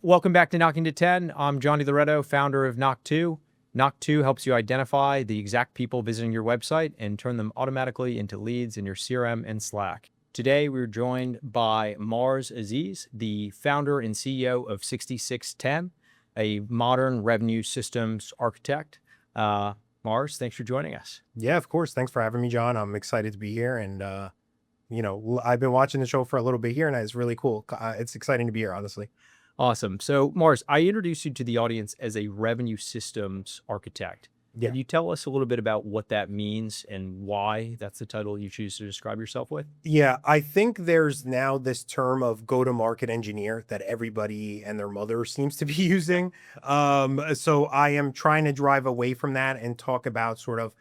Welcome back to Knocking to 10. I'm Johnny Loretto, founder of Knock2. Knock2 helps you identify the exact people visiting your website and turn them automatically into leads in your CRM and Slack. Today, we're joined by Marawan Aziz, the founder and CEO of 6610, a modern revenue systems architect. Mars, thanks for joining us. Yeah, of course. Thanks for having me, John. I'm excited to be here. And, I've been watching the show for a little bit here and it's really cool. It's exciting to be here, honestly. Awesome. So, Mars, I introduced you to the audience as a revenue systems architect. Yeah. Can you tell us a little bit about what that means and why that's the title you choose to describe yourself with? Yeah. I think there's now this term of go-to-market engineer that everybody and their mother seems to be using. So I am trying to drive away from that and talk about sort of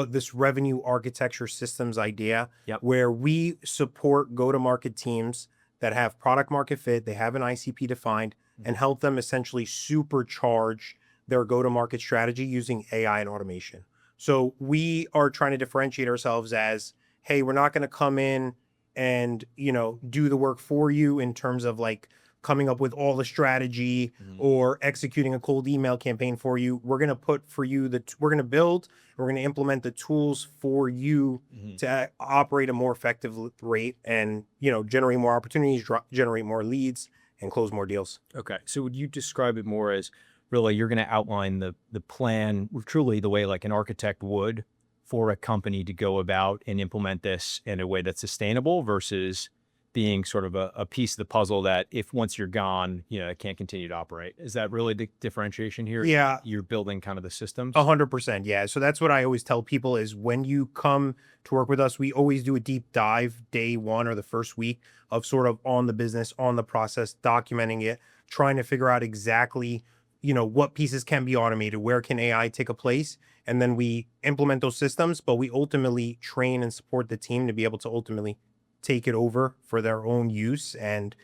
this revenue architecture systems idea where we support go-to-market teams that have product market fit, they have an ICP defined, and help them essentially supercharge their go-to-market strategy using AI and automation. So we are trying to differentiate ourselves as, hey, we're not going to come in and, do the work for you in terms of like coming up with all the strategy or executing a cold email campaign for you. We're going to put for you we're going to build, we're going to implement the tools for you to operate a more effective rate and, generate more opportunities, generate more leads and close more deals. Okay. So would you describe it more as really you're going to outline the plan truly the way like an architect would for a company to go about and implement this in a way that's sustainable versus being sort of a piece of the puzzle that if once you're gone, it can't continue to operate. Is that really the differentiation here? Yeah. You're building kind of the systems? 100%. Yeah. So that's what I always tell people is when you come to work with us, we always do a deep dive day one or the first week of sort of on the business, on the process, documenting it, trying to figure out exactly, what pieces can be automated, where can AI take a place, and then we implement those systems, but we ultimately train and support the team to be able to ultimately take it over for their own use and,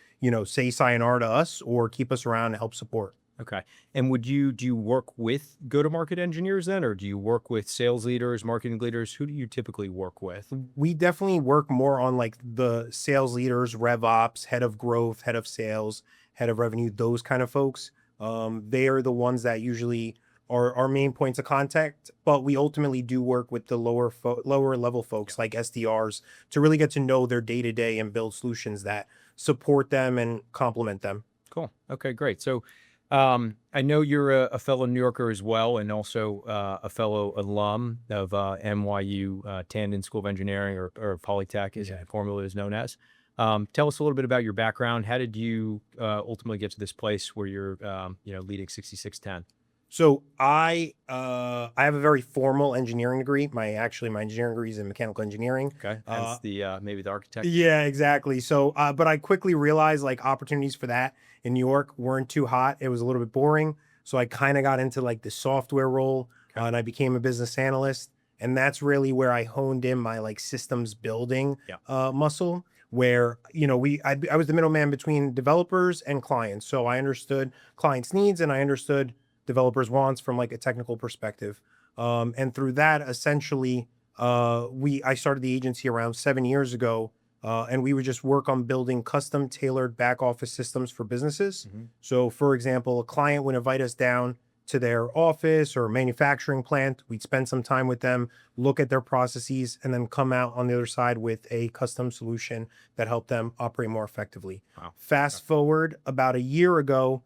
say sayonara to us or keep us around to help support. Okay. And do you work with go-to-market engineers then, or do you work with sales leaders, marketing leaders? Who do you typically work with? We definitely work more on like the sales leaders, rev ops, head of growth, head of sales, head of revenue, those kind of folks. They are the ones that usually are our main points of contact, but we ultimately do work with the lower level folks like SDRs to really get to know their day to day and build solutions that support them and complement them. Cool. Okay, great. So I know you're a fellow New Yorker as well, and also a fellow alum of NYU Tandon School of Engineering or Polytech, as formerly is known as. Tell us a little bit about your background. How did you ultimately get to this place where you're, leading 6610? So I have a very formal engineering degree. My engineering degree is in mechanical engineering. Okay, hence the maybe the architect. Yeah, exactly. So, but I quickly realized like opportunities for that in New York weren't too hot. It was a little bit boring. So I kind of got into like the software role and I became a business analyst. And that's really where I honed in my like systems building muscle where, I was the middleman between developers and clients. So I understood clients' needs and I understood developers' wants from like a technical perspective. And through that, essentially, I started the agency around 7 years ago, and we would just work on building custom tailored back office systems for businesses. So, for example, a client would invite us down to their office or manufacturing plant. We'd spend some time with them, look at their processes, and then come out on the other side with a custom solution that helped them operate more effectively. Wow. Fast forward about a year ago,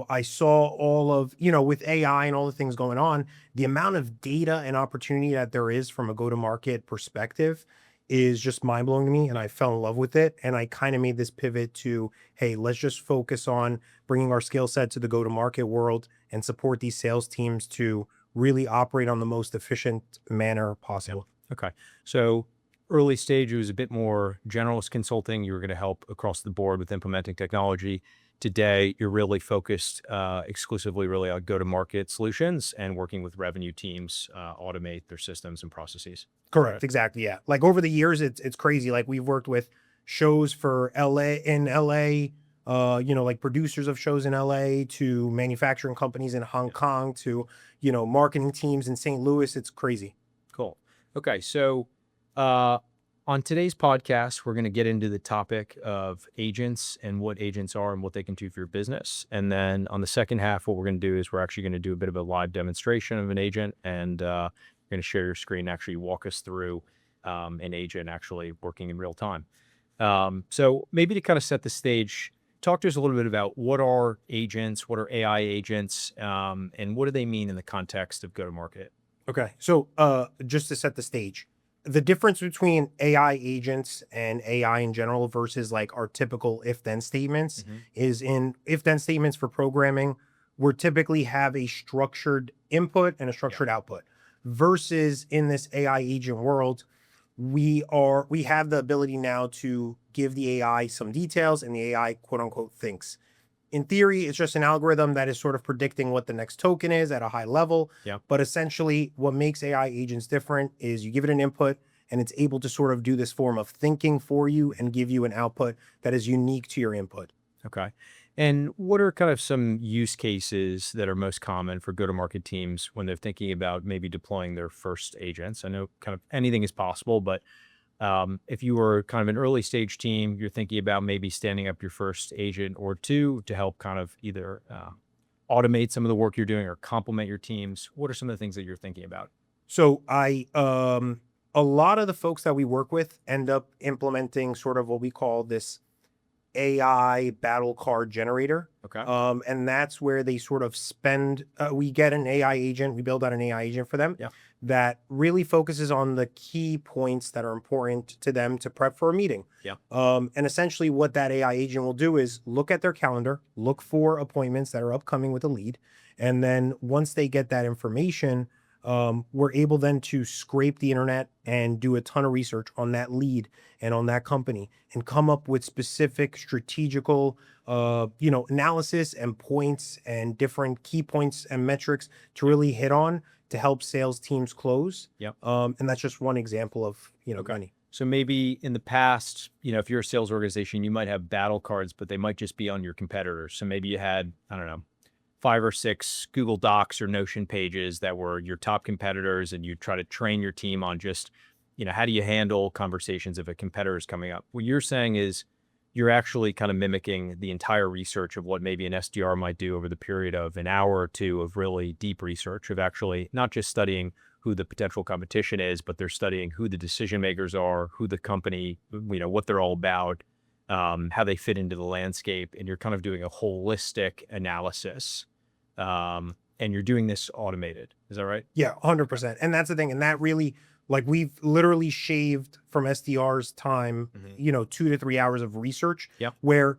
I saw all of, with AI and all the things going on, the amount of data and opportunity that there is from a go-to-market perspective is just mind blowing to me. And I fell in love with it. And I kind of made this pivot to, hey, let's just focus on bringing our skill set to the go-to-market world and support these sales teams to really operate on the most efficient manner possible. Okay. So early stage, it was a bit more generalist consulting. You were going to help across the board with implementing technology. Today, you're really focused exclusively really on go-to-market solutions and working with revenue teams, automate their systems and processes. Correct. Right. Exactly. Yeah. Like over the years, it's crazy. Like we've worked with shows for LA, like producers of shows in LA to manufacturing companies in Hong Kong to, marketing teams in St. Louis. It's crazy. Cool. Okay. So On today's podcast, we're going to get into the topic of agents and what agents are and what they can do for your business. And then on the second half, what we're going to do is we're actually going to do a bit of a live demonstration of an agent, and you're going to share your screen and actually walk us through an agent actually working in real time. So maybe to kind of set the stage, talk to us a little bit about what are agents, what are AI agents, and what do they mean in the context of go-to-market? Okay. So just to set the stage, the difference between AI agents and AI in general versus like our typical if-then statements is in if-then statements for programming, we typically have a structured input and a structured output. Versus in this AI agent world, we have the ability now to give the AI some details and the AI quote unquote thinks. In theory, it's just an algorithm that is sort of predicting what the next token is at a high level. Yeah. But essentially, what makes AI agents different is you give it an input and it's able to sort of do this form of thinking for you and give you an output that is unique to your input. Okay. And what are kind of some use cases that are most common for go-to-market teams when they're thinking about maybe deploying their first agents? I know kind of anything is possible, but if you were kind of an early stage team, you're thinking about maybe standing up your first agent or two to help kind of either automate some of the work you're doing or complement your teams. What are some of the things that you're thinking about? So a lot of the folks that we work with end up implementing sort of what we call this AI battle card generator. Okay. And that's where they sort of spend, we get an AI agent, we build out an AI agent for them that really focuses on the key points that are important to them to prep for a meeting. Yeah. And essentially what that AI agent will do is look at their calendar, look for appointments that are upcoming with a lead. And then once they get that information, we're able then to scrape the internet and do a ton of research on that lead and on that company and come up with specific strategical, analysis and points and different key points and metrics to really hit on to help sales teams close. Yep. And that's just one example of, many. So maybe in the past, if you're a sales organization, you might have battle cards, but they might just be on your competitors. So maybe you had, I don't know, 5 or 6 Google Docs or Notion pages that were your top competitors, and you try to train your team on just, how do you handle conversations if a competitor is coming up? What you're saying is you're actually kind of mimicking the entire research of what maybe an SDR might do over the period of an hour or two of really deep research, of actually not just studying who the potential competition is, but they're studying who the decision makers are, who the company, what they're all about, how they fit into the landscape. And you're kind of doing a holistic analysis. And you're doing this automated. Is that right? Yeah, 100%. And that's the thing. And that really, like, we've literally shaved from SDR's time, 2 to 3 hours of research. Yep. Where,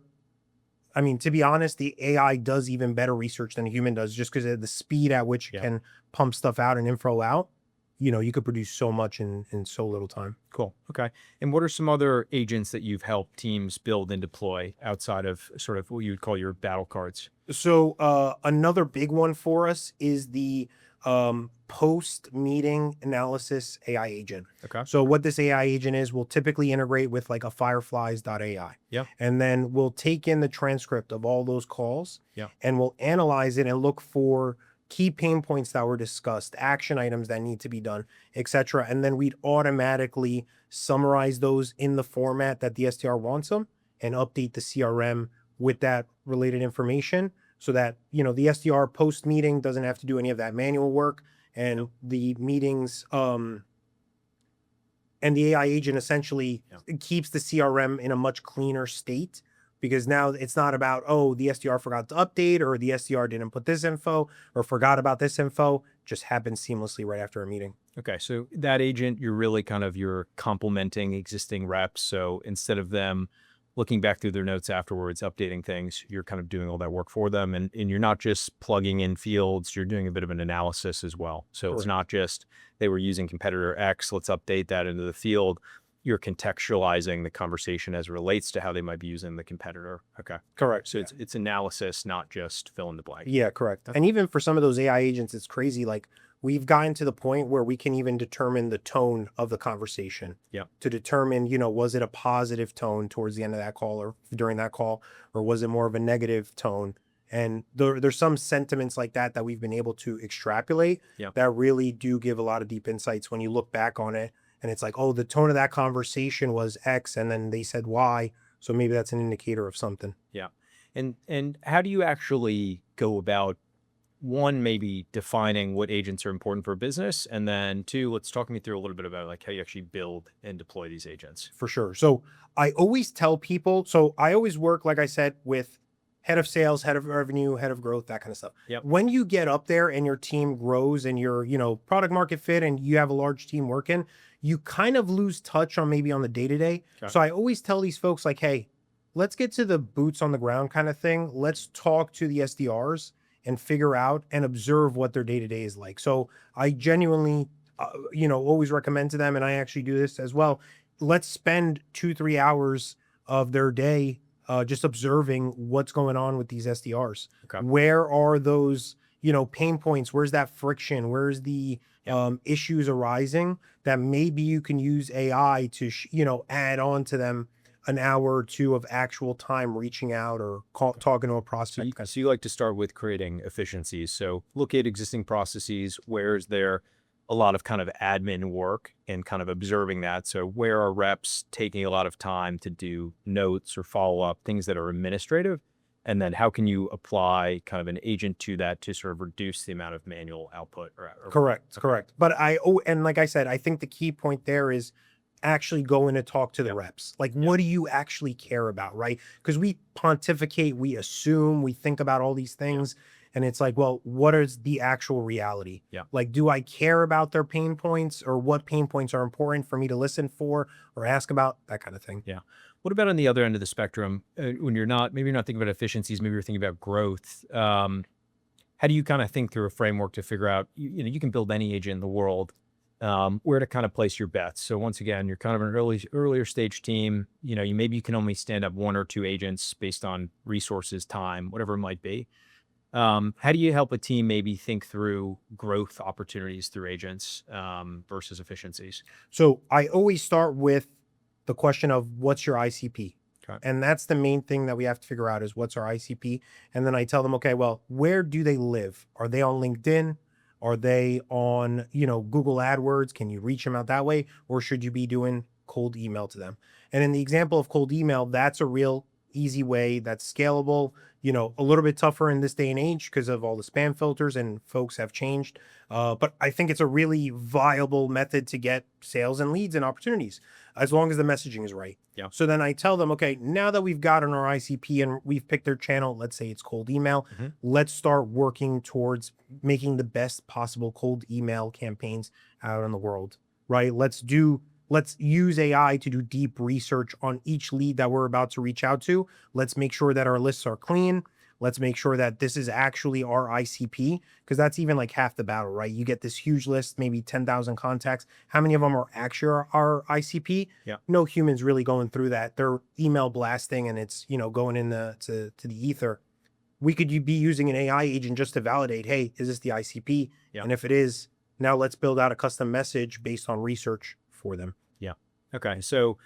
I mean, to be honest, the AI does even better research than a human does, just because of the speed at which it can pump stuff out and info out. You could produce so much in so little time. Cool. Okay. And what are some other agents that you've helped teams build and deploy outside of sort of what you would call your battle cards? So another big one for us is the post-meeting analysis AI agent. Okay. So what this AI agent is, we'll typically integrate with like a fireflies.ai. Yeah. And then we'll take in the transcript of all those calls. Yeah. And we'll analyze it and look for key pain points that were discussed, action items that need to be done, etc. And then we'd automatically summarize those in the format that the SDR wants them and update the CRM with that related information so that, the SDR post meeting doesn't have to do any of that manual work, and the meetings, and the AI agent essentially keeps the CRM in a much cleaner state, because now it's not about, the SDR forgot to update, or the SDR didn't put this info or forgot about this info. Just happens seamlessly right after a meeting. Okay. So that agent, you're complementing existing reps. So instead of them looking back through their notes afterwards, updating things, you're kind of doing all that work for them. And you're not just plugging in fields, you're doing a bit of an analysis as well. So It's not just they were using competitor X, let's update that into the field. You're contextualizing the conversation as it relates to how they might be using the competitor. Okay. Correct. So it's analysis, not just fill in the blank. Yeah, correct. And even for some of those AI agents, it's crazy. Like, we've gotten to the point where we can even determine the tone of the conversation. Yeah. To determine, was it a positive tone towards the end of that call or during that call, or was it more of a negative tone? And there's some sentiments like that we've been able to extrapolate that really do give a lot of deep insights when you look back on it and it's like, oh, the tone of that conversation was X, and then they said Y, so maybe that's an indicator of something. Yeah. And how do you actually go about, one, maybe defining what agents are important for a business, and then two, let's talk me through a little bit about like how you actually build and deploy these agents. For sure. So I always tell people, so I always work, like I said, with head of sales, head of revenue, head of growth, that kind of stuff. Yep. When you get up there and your team grows and you're, product market fit and you have a large team working, you kind of lose touch on maybe on the day to day. Okay. So I always tell these folks like, hey, let's get to the boots on the ground kind of thing. Let's talk to the SDRs and figure out and observe what their day to day is like. So I genuinely, always recommend to them, and I actually do this as well. Let's spend 2-3 hours of their day just observing what's going on with these SDRs. Okay. Where are those, pain points? Where's that friction? Where's the issues arising that maybe you can use AI to, add on to them an hour or two of actual time reaching out or talking to a prospect. So you like to start with creating efficiencies. So look at existing processes. Where is there a lot of kind of admin work and kind of observing that? So where are reps taking a lot of time to do notes or follow up, things that are administrative? And then how can you apply kind of an agent to that to sort of reduce the amount of manual output? Correct. But and like I said, I think the key point there is actually going to talk to the reps. Like, what do you actually care about, right? Because we pontificate, we assume, we think about all these things. And it's like, well, what is the actual reality? Yeah. Like, do I care about their pain points, or what pain points are important for me to listen for or ask about, that kind of thing? Yeah. What about on the other end of the spectrum, when maybe you're not thinking about efficiencies, maybe you're thinking about growth? How do you kind of think through a framework to figure out, you can build any agent in the world, where to kind of place your bets? So once again, you're kind of an earlier stage team, maybe you can only stand up 1 or 2 agents based on resources, time, whatever it might be. How do you help a team maybe think through growth opportunities through agents versus efficiencies? So I always start with the question of what's your ICP? Okay. And that's the main thing that we have to figure out is what's our ICP. And then I tell them, okay, well, where do they live? Are they on LinkedIn? Are they on, Google AdWords? Can you reach them out that way? Or should you be doing cold email to them? And in the example of cold email, that's a real easy way that's scalable, a little bit tougher in this day and age because of all the spam filters and folks have changed. But I think it's a really viable method to get sales and leads and opportunities as long as the messaging is right. Yeah. So then I tell them, okay, now that we've gotten our ICP and we've picked their channel, let's say it's cold email, let's start working towards making the best possible cold email campaigns out in the world, right? Let's use AI to do deep research on each lead that we're about to reach out to. Let's make sure that our lists are clean. Let's make sure that this is actually our ICP, because that's even like half the battle, right? You get this huge list, maybe 10,000 contacts. How many of them are actually our ICP? Yeah. No human's really going through that. They're email blasting and it's, going in to the ether. We could be using an AI agent just to validate, hey, is this the ICP? Yeah. And if it is, now let's build out a custom message based on research for them. Yeah. Okay. So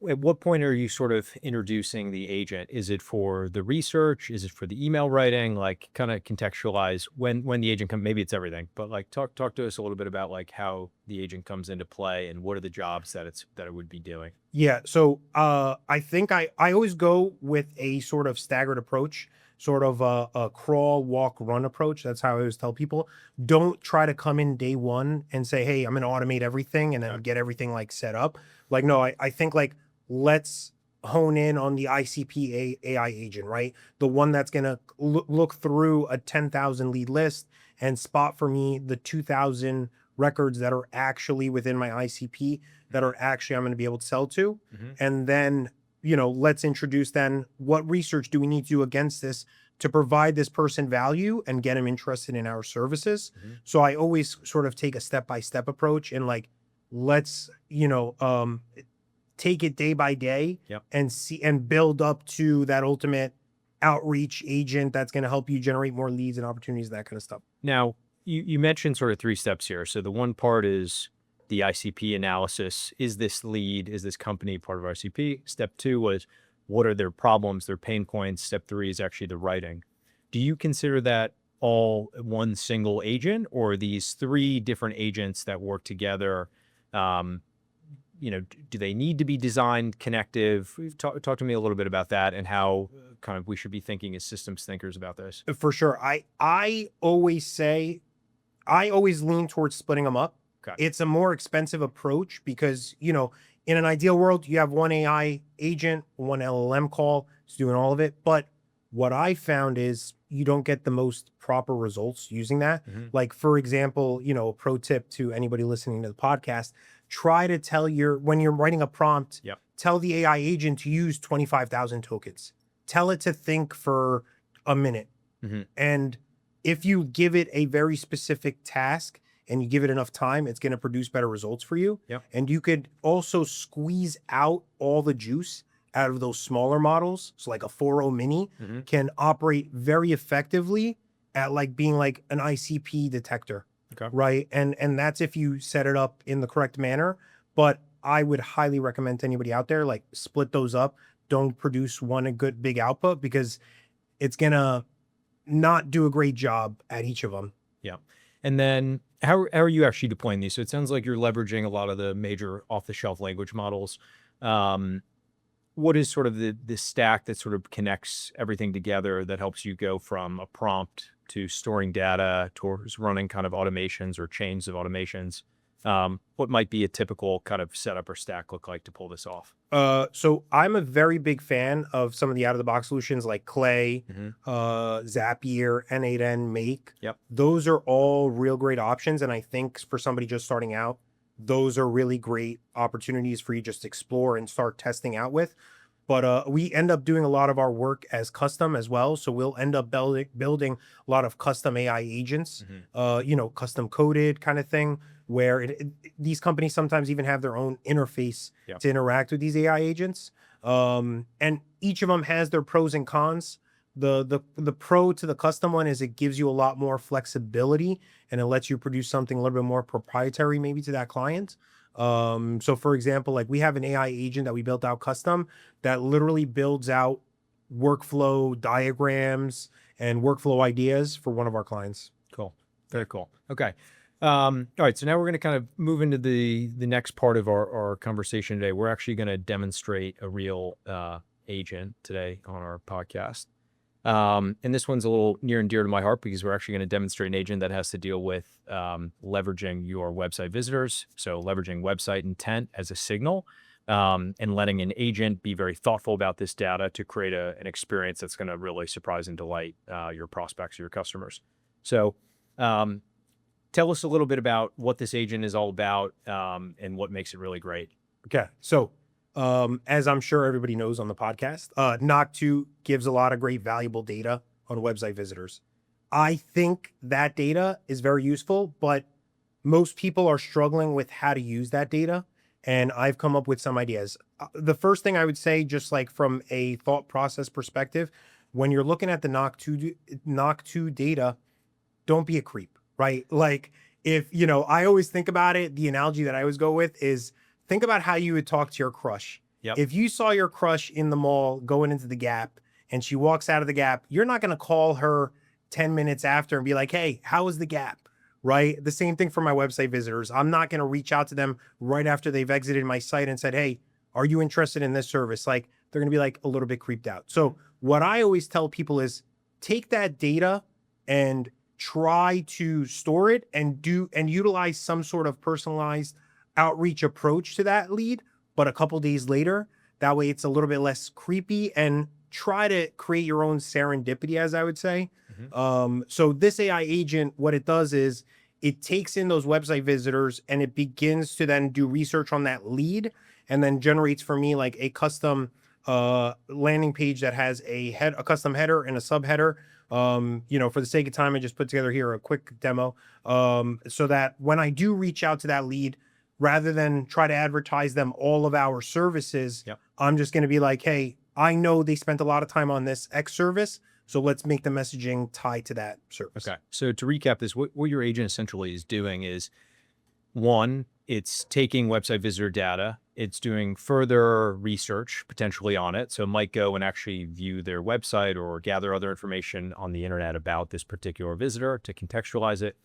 at what point are you sort of introducing the agent? Is it for the research? Is it for the email writing? Like, kind of contextualize when the agent comes. Maybe it's everything, but like talk to us a little bit about like how the agent comes into play and what are the jobs that it would be doing. Yeah. So I think I always go with a sort of staggered approach, sort of a crawl, walk, run approach. That's how I always tell people. Don't try to come in day one and say, hey, I'm going to automate everything and then get everything like set up. Like, no, I think like, let's hone in on the ICP AI agent, right? The one that's going to look through a 10,000 lead list and spot for me the 2,000 records that are actually within my ICP that are actually I'm going to be able to sell to. And then, let's introduce then what research do we need to do against this to provide this person value and get them interested in our services. So I always sort of take a step-by-step approach and like, let's, take it day by day and see and build up to that ultimate outreach agent that's going to help you generate more leads and opportunities, that kind of stuff. Now, you mentioned sort of 3 steps here. So the one part is the ICP analysis. Is this lead, is this company part of our ICP? Step 2 was, what are their problems, their pain points? Step 3 is actually the writing. Do you consider that all one single agent, or are these 3 different agents that work together Do they need to be designed connective? Talk to me a little bit about that and how kind of we should be thinking as systems thinkers about this. For sure. I always say I always lean towards splitting them up. Okay. It's a more expensive approach because, in an ideal world, you have one AI agent, one LLM call, it's doing all of it. But what I found is you don't get the most proper results using that. Mhm. Like, for example, a pro tip to anybody listening to the podcast, try to tell when you're writing a prompt, Yep. tell the AI agent to use 25,000 tokens. Tell it to think for a minute. Mhm. And if you give it a very specific task and you give it enough time, it's going to produce better results for you. Yep. And you could also squeeze out all the juice out of those smaller models. So like a 4.0 mini Mhm. can operate very effectively at like being like an ICP detector. Okay. Right. And that's if you set it up in the correct manner. But I would highly recommend to anybody out there, like split those up. Don't produce one a good big output because it's going to not do a great job at each of them. Yeah. And then how are you actually deploying these? So it sounds like you're leveraging a lot of the major off-the-shelf language models. What is sort of the stack that sort of connects everything together that helps you go from a prompt to storing data towards running kind of automations or chains of automations? What might be a typical kind of setup or stack look like to pull this off? So I'm a very big fan of some of the out-of-the-box solutions like Clay, Mhm. Zapier, N8N, Make. Yep. Those are all real great options. And I think for somebody just starting out, those are really great opportunities for you just to explore and start testing out with. But we end up doing a lot of our work as custom as well. So we'll end up building a lot of custom AI agents, Mhm. custom coded kind of thing, where these companies sometimes even have their own interface Yep. to interact with these AI agents. And each of them has their pros and cons. The pro to the custom one is it gives you a lot more flexibility and it lets you produce something a little bit more proprietary maybe to that client. So for example, like we have an AI agent that we built out custom that literally builds out workflow diagrams and workflow ideas for one of our clients. Cool. Very cool. Okay. All right. So now we're going to kind of move into the next part of our conversation today. We're actually going to demonstrate a real agent today on our podcast. And this one's a little near and dear to my heart because we're actually going to demonstrate an agent that has to deal with leveraging your website visitors. So leveraging website intent as a signal and letting an agent be very thoughtful about this data to create an experience that's going to really surprise and delight your prospects or your customers. So tell us a little bit about what this agent is all about and what makes it really great. Okay. So as I'm sure everybody knows on the podcast, Knock2 gives a lot of great valuable data on website visitors. I think that data is very useful, but most people are struggling with how to use that data. And I've come up with some ideas. The first thing I would say, just like from a thought process perspective, when you're looking at the Knock2 data, don't be a creep, right? Like if, I always think about it, the analogy that I always go with is think about how you would talk to your crush. Yep. If you saw your crush in the mall going into the Gap and she walks out of the Gap, you're not going to call her 10 minutes after and be like, hey, how was the Gap? Right? The same thing for my website visitors. I'm not going to reach out to them right after they've exited my site and said, hey, are you interested in this service? Like they're going to be like a little bit creeped out. So what I always tell people is take that data and try to store it and utilize some sort of personalized outreach approach to that lead, but a couple days later, that way it's a little bit less creepy and try to create your own serendipity, as I would say. So this AI agent, what it does is it takes in those website visitors and it begins to then do research on that lead and then generates for me like a custom landing page that has a custom header and a subheader. For the sake of time, I just put together here a quick demo so that when I do reach out to that lead, rather than try to advertise them all of our services, Yep. I'm just going to be like, hey, I know they spent a lot of time on this X service, so let's make the messaging tied to that service. Okay. So to recap this, what your agent essentially is doing is, one, it's taking website visitor data, it's doing further research potentially on it. So it might go and actually view their website or gather other information on the internet about this particular visitor to contextualize it.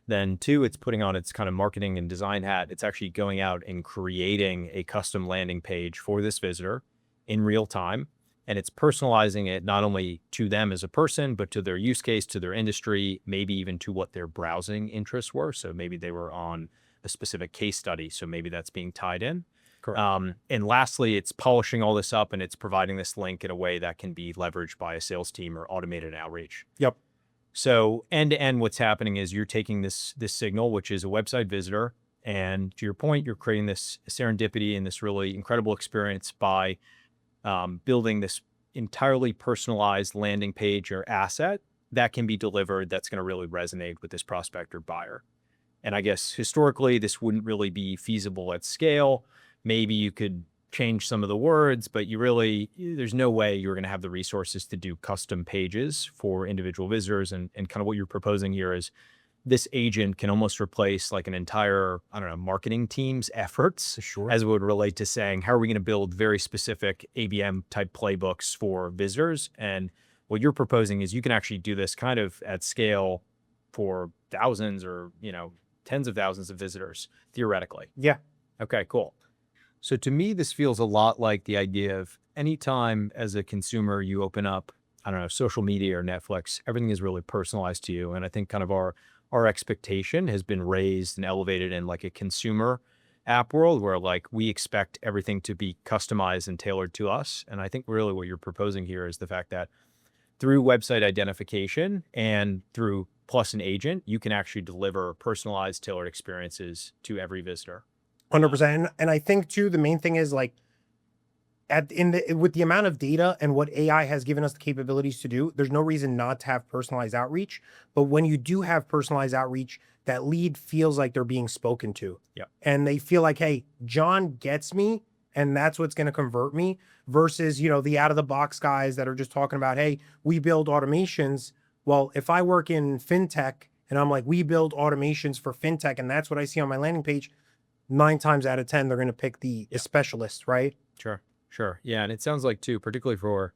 Then two, it's putting on its kind of marketing and design hat. It's actually going out and creating a custom landing page for this visitor in real time. And it's personalizing it not only to them as a person, but to their use case, to their industry, maybe even to what their browsing interests were. So maybe they were on a specific case study. So maybe that's being tied in. Correct. And lastly, it's polishing all this up and it's providing this link in a way that can be leveraged by a sales team or automated outreach. Yep. So end to end, what's happening is you're taking this signal, which is a website visitor, and to your point, you're creating this serendipity and this really incredible experience by building this entirely personalized landing page or asset that can be delivered that's going to really resonate with this prospect or buyer. And I guess historically, this wouldn't really be feasible at scale. Maybe you could change some of the words, but there's no way you're going to have the resources to do custom pages for individual visitors. And kind of what you're proposing here is this agent can almost replace like an entire, I don't know, marketing team's efforts. Sure. As it would relate to saying, how are we going to build very specific ABM type playbooks for visitors? And what you're proposing is you can actually do this kind of at scale for thousands or, tens of thousands of visitors theoretically. Yeah. Okay, cool. So to me, this feels a lot like the idea of anytime as a consumer you open up, I don't know, social media or Netflix, everything is really personalized to you. And I think kind of our expectation has been raised and elevated in like a consumer app world where like we expect everything to be customized and tailored to us. And I think really what you're proposing here is the fact that through website identification and through plus an agent, you can actually deliver personalized, tailored experiences to every visitor. 100%. And I think too, the main thing is like with the amount of data and what AI has given us the capabilities to do, there's no reason not to have personalized outreach. But when you do have personalized outreach, that lead feels like they're being spoken to. Yeah. And they feel like, hey, John gets me, and that's what's going to convert me versus, the out of the box guys that are just talking about, hey, we build automations. Well, if I work in fintech and I'm like, we build automations for fintech, and that's what I see on my landing page, 9 times out of 10, they're going to pick the specialist, right? Sure. Yeah. And it sounds like too, particularly for,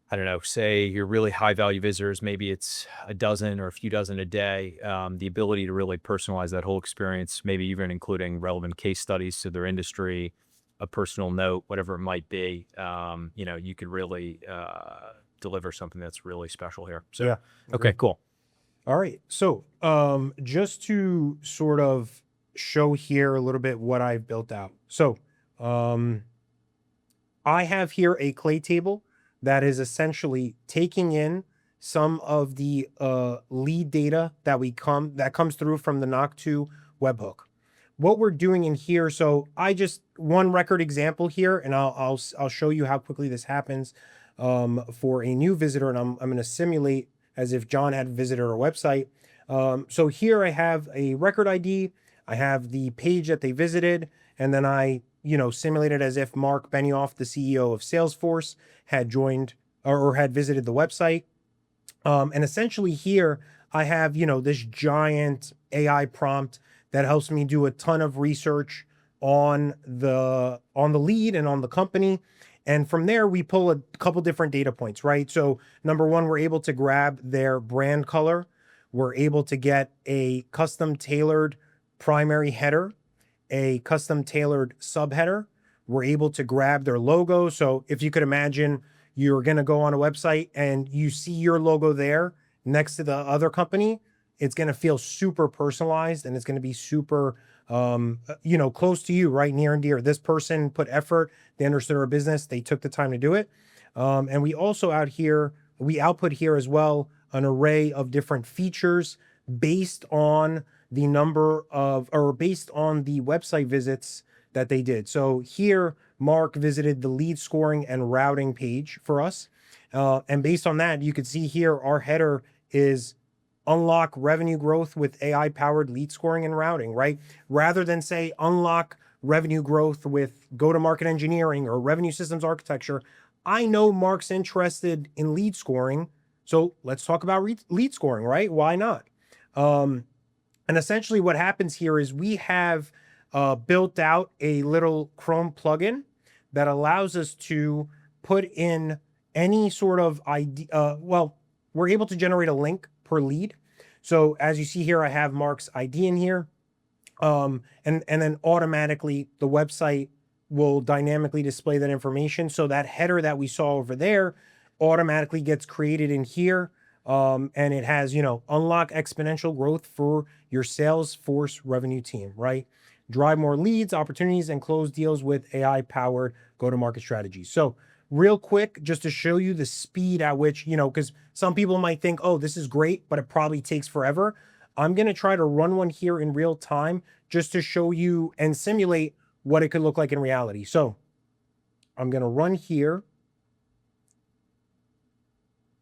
I don't know, say your really high value visitors, maybe it's a dozen or a few dozen a day, the ability to really personalize that whole experience, maybe even including relevant case studies to their industry, a personal note, whatever it might be, you could really deliver something that's really special here. So, Yeah. okay, cool. All right. So just to sort of show here a little bit what I've built out. So I have here a clay table that is essentially taking in some of the lead data that comes through from the Knock2 webhook. What we're doing in here, so one record example here, and I'll show you how quickly this happens for a new visitor, and I'm going to simulate as if John had visited our website. So here I have a record ID, I have the page that they visited, and then I simulated as if Mark Benioff, the CEO of Salesforce, had joined or had visited the website. And essentially here I have, this giant AI prompt that helps me do a ton of research on the lead and on the company. And from there, we pull a couple different data points, right? So number one, we're able to grab their brand color. We're able to get a custom tailored primary header, a custom tailored subheader. We're able to grab their logo. So if you could imagine you're going to go on a website and you see your logo there next to the other company, it's going to feel super personalized and it's going to be super, close to you, right? Near and dear. This person put effort. They understood our business. They took the time to do it. And we also output here as well an array of different features based on the based on the website visits that they did. So here, Mark visited the lead scoring and routing page for us. And based on that, you could see here, our header is unlock revenue growth with AI-powered lead scoring and routing, right? Rather than say unlock revenue growth with go-to-market engineering or revenue systems architecture, I know Mark's interested in lead scoring, so let's talk about lead scoring, right? Why not? And essentially what happens here is we have built out a little Chrome plugin that allows us to put in any sort of ID. We're able to generate a link per lead. So as you see here, I have Mark's ID in here. And then automatically the website will dynamically display that information. So that header that we saw over there automatically gets created in here. And it has, unlock exponential growth for your Salesforce revenue team, right? Drive more leads, opportunities, and close deals with AI-powered go-to-market strategies. So real quick, just to show you the speed at which, because some people might think, oh, this is great, but it probably takes forever. I'm going to try to run one here in real time just to show you and simulate what it could look like in reality. So I'm going to run here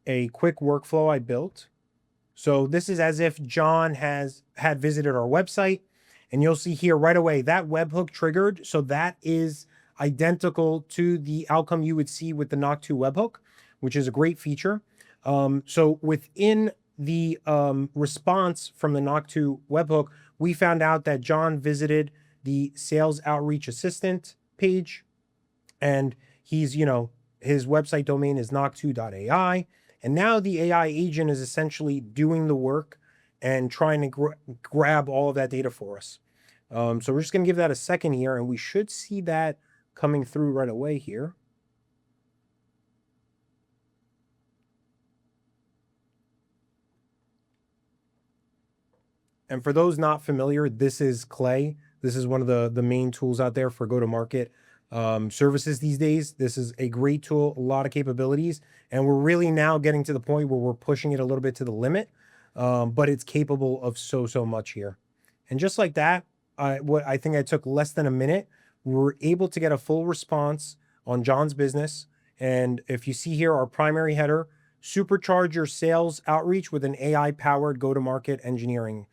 a quick workflow I built. So this is as if John had visited our website, and you'll see here right away that webhook triggered. So that is identical to the outcome you would see with the Knock 2 webhook, which is a great feature. So within the response from the Knock 2 webhook, we found out that John visited the sales outreach assistant page, and he's, his website domain is knock2.ai. And now the AI agent is essentially doing the work and trying to grab all of that data for us. So we're just going to give that a second here, and we should see that coming through right away here. And for those not familiar, this is Clay. This is one of the main tools out there for go-to-market services these days. This is a great tool, a lot of capabilities, and we're really now getting to the point where we're pushing it a little bit to the limit, but it's capable of so much here. And just like that, I think I took less than a minute. We were able to get a full response on John's business. And if you see here, our primary header, supercharge your sales outreach with an AI-powered go-to-market engineering.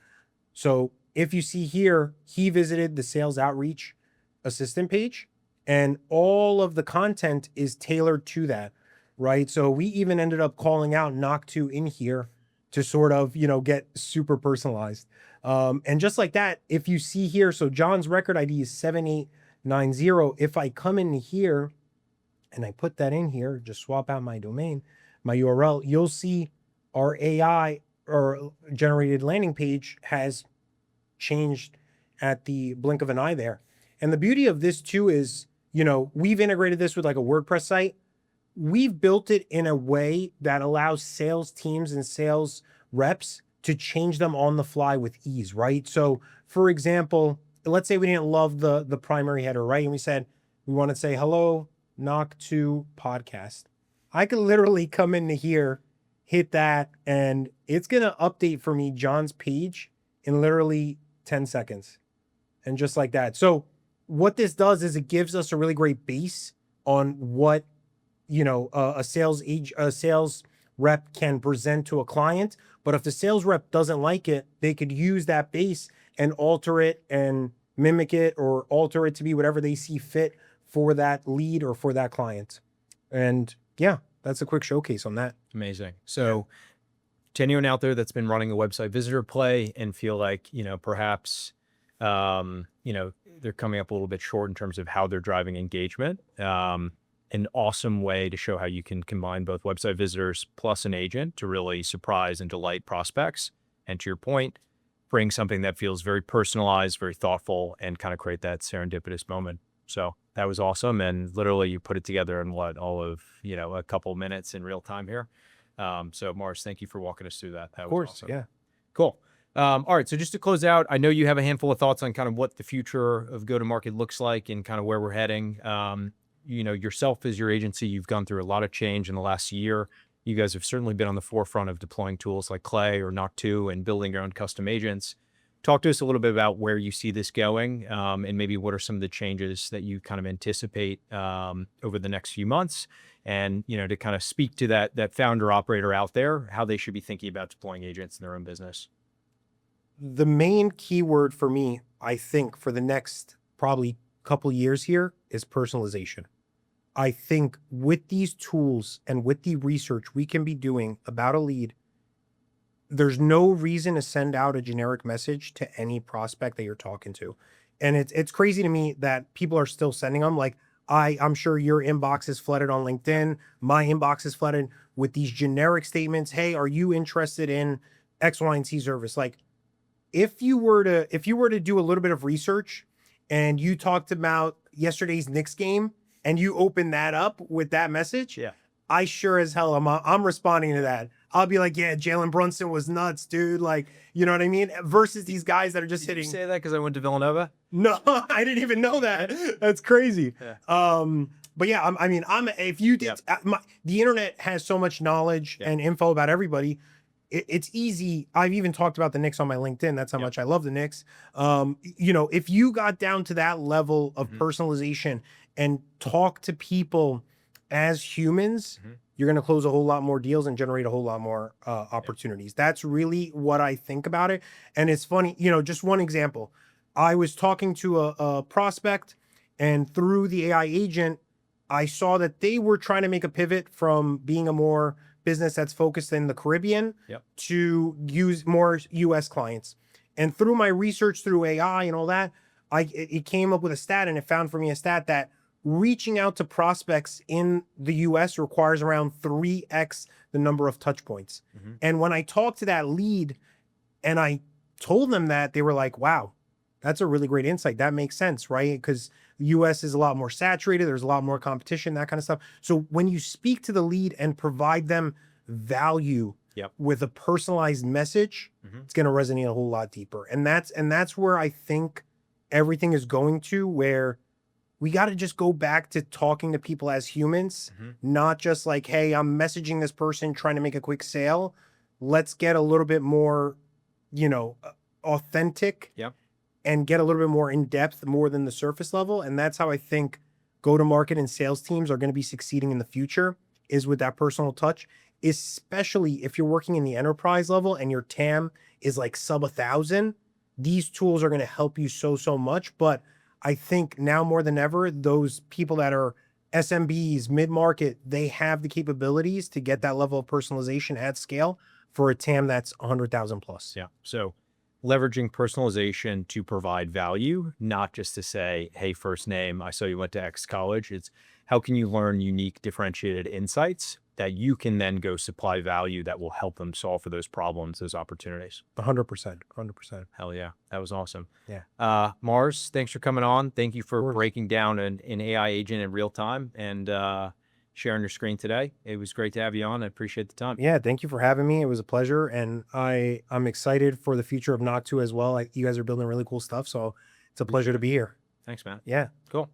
So if you see here, he visited the sales outreach assistant page, and all of the content is tailored to that, right? So we even ended up calling out Knock 2 in here to sort of, get super personalized. And just like that, if you see here, so John's record ID is 7890. If I come in here and I put that in here, just swap out my domain, my URL, you'll see our AI or generated landing page has changed at the blink of an eye there. And the beauty of this too is, we've integrated this with like a WordPress site. We've built it in a way that allows sales teams and sales reps to change them on the fly with ease, right? So for example, let's say we didn't love the primary header, right? And we said, we want to say, hello, Knock 2 podcast. I could literally come into here, hit that, and it's going to update for me John's page in literally 10 seconds. And just like that. So what this does is it gives us a really great base on what, a sales rep can present to a client. But if the sales rep doesn't like it, they could use that base and alter it and mimic it or alter it to be whatever they see fit for that lead or for that client. And yeah, that's a quick showcase on that. Amazing. So to anyone out there that's been running a website visitor play and feel like, perhaps, they're coming up a little bit short in terms of how they're driving engagement, an awesome way to show how you can combine both website visitors plus an agent to really surprise and delight prospects. And to your point, bring something that feels very personalized, very thoughtful, and kind of create that serendipitous moment. So that was awesome. And literally you put it together in all of, a couple minutes in real time here. So Mars, thank you for walking us through that. That was awesome. Yeah. Cool. All right. So just to close out, I know you have a handful of thoughts on kind of what the future of go-to-market looks like and kind of where we're heading. Yourself as your agency, you've gone through a lot of change in the last year. You guys have certainly been on the forefront of deploying tools like Clay or Knock 2 and building your own custom agents. Talk to us a little bit about where you see this going, and maybe what are some of the changes that you kind of anticipate over the next few months, and to kind of speak to that founder operator out there, how they should be thinking about deploying agents in their own business. The main keyword for me, I think, for the next probably couple years here is personalization. I think with these tools and with the research we can be doing about a lead, there's no reason to send out a generic message to any prospect that you're talking to. And it's crazy to me that people are still sending them. Like, I'm sure your inbox is flooded on LinkedIn. My inbox is flooded with these generic statements. Hey, are you interested in X, Y, and Z service. Like if you were to do a little bit of research and you talked about yesterday's Knicks game and you open that up with that message, Yeah. I sure as hell I'm responding to that. I'll be like, yeah, Jalen Brunson was nuts, dude. Like, you know what I mean? Versus these guys that are just Did you hitting. say that because I went to Villanova? No, I didn't even know that. That's crazy. Yeah. But yeah, if you did, the internet has so much knowledge and info about everybody. It's easy. I've even talked about the Knicks on my LinkedIn. That's how much I love the Knicks. You know, if you got down to that level of personalization and talk to people as humans, you're going to close a whole lot more deals and generate a whole lot more opportunities. That's really what I think about it. And it's funny, you know, just one example. I was talking to a prospect, and through the AI agent, I saw that they were trying to make a pivot from being a more business that's focused in the Caribbean to use more US clients. And through my research through AI and all that, it came up with a stat, and it found for me a stat that reaching out to prospects in the US requires around 3x the number of touch points. And when I talked to that lead and I told them that, they were like, wow, that's a really great insight. That makes sense, right? Because the US is a lot more saturated. There's a lot more competition, that kind of stuff. So when you speak to the lead and provide them value with a personalized message, it's going to resonate a whole lot deeper. And that's where I think everything is going to, where we got to just go back to talking to people as humans, not just like, hey, I'm messaging this person trying to make a quick sale. Let's get a little bit more, you know, authentic and get a little bit more in depth, more than the surface level. And that's how I think go-to-market and sales teams are going to be succeeding in the future, is with that personal touch, especially if you're working in the enterprise level and your TAM is like sub 1,000. These tools are going to help you so much. But I think now more than ever, those people that are SMBs, mid-market, they have the capabilities to get that level of personalization at scale for a TAM that's 100,000 plus. Yeah. So leveraging personalization to provide value, not just to say, hey, first name, I saw you went to X college. It's how can you learn unique, differentiated insights that you can then go supply value that will help them solve for those problems, those opportunities. 100%. 100%. Hell yeah. That was awesome. Yeah. Mars, thanks for coming on. Thank you for breaking down an AI agent in real time and sharing your screen today. It was great to have you on. I appreciate the time. Yeah, thank you for having me. It was a pleasure. And I'm excited for the future of Knock 2 as well. You guys are building really cool stuff. So it's a pleasure to be here. Thanks, man. Yeah. Cool.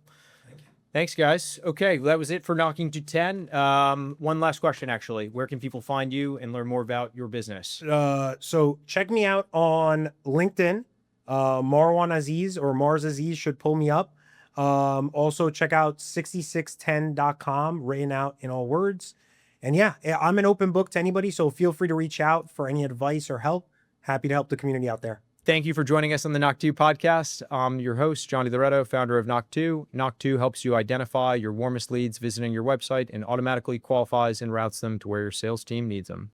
Thanks, guys. Okay, that was it for Knocking to 10. One last question, actually. Where can people find you and learn more about your business? So check me out on LinkedIn. Marawan Aziz or Mars Aziz should pull me up. Also check out 6610.com, written out in all words. And yeah, I'm an open book to anybody, so feel free to reach out for any advice or help. Happy to help the community out there. Thank you for joining us on the Knock 2 podcast. I'm your host, Johnny Loretto, founder of Knock 2. Knock 2 helps you identify your warmest leads visiting your website and automatically qualifies and routes them to where your sales team needs them.